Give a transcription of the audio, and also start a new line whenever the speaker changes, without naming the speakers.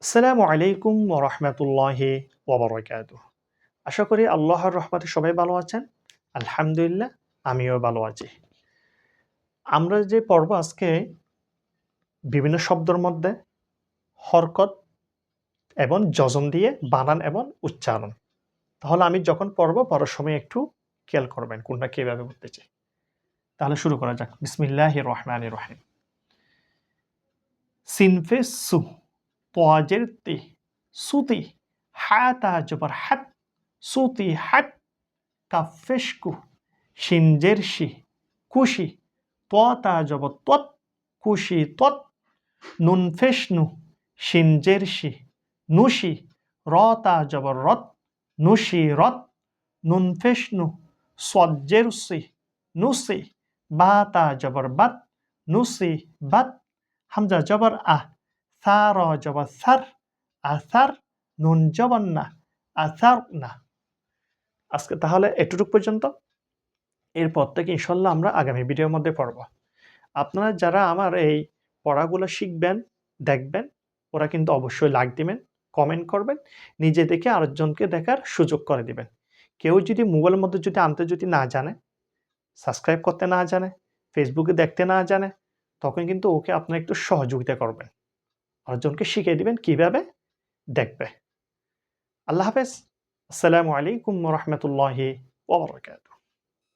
আসসালামু আলাইকুম ওয়া রাহমাতুল্লাহি ওয়া বারাকাতুহু। আশা করি আল্লাহর রহমতে সবাই ভালো আছেন। আলহামদুলিল্লাহ আমিও ভালো আছি। আমরা যে পড়ব আজকে বিভিন্ন শব্দের মধ্যে হরকত এবং যজম দিয়ে বানান এবং উচ্চারণ। তাহলে আমি যখন পড়ার সময় একটু খেয়াল করবেন কোনটা কিভাবে বলতেছি। তাহলে শুরু করা যাক। বিসমিল্লাহির রহমানির রহিম। সিনফে সু, তোয়াজের তি, সুতি, হাতা জবর হাত, সুতি হাত, কাফেশকু, শিনজের শি, কুশি, ত্বতা জব ত্বত, কুশি ত্বত, নুন ফেশনু, শিনজের শি, নুশি, রতা জবর রত, নুশি রত, নুন ফেশনু, সজ্জের সি, নুসি, বাতা জবর বাত, নুসি বাত, হামজা জবর আহ, সার জবর সার, আসার, নুন জবর না, আসার না। আজকে তাহলে এতটুকু পর্যন্ত। এরপর থেকে ইনশাল্লাহ আমরা আগামী ভিডিওর মধ্যে পড়ব। আপনারা যারা আমার এই পড়াগুলো শিখবেন, দেখবেন, ওরা কিন্তু অবশ্যই লাইক দিবেন, কমেন্ট করবেন, নিজে দেখে আরেকজনকে দেখার সুযোগ করে দিবেন। কেউ যদি মোবাইলের মধ্যে যদি আনতে যদি না জানে, সাবস্ক্রাইব করতে না জানে, ফেসবুকে দেখতে না জানে, তখন কিন্তু ওকে আপনারা একটু সহযোগিতা করবেন। আরেকজনকে শিখিয়ে দিবেন কিভাবে দেখবে। আল্লাহ হাফেজ। আসসালামু আলাইকুম ওয়া রাহমাতুল্লাহি ওয়া বারাকাতুহু।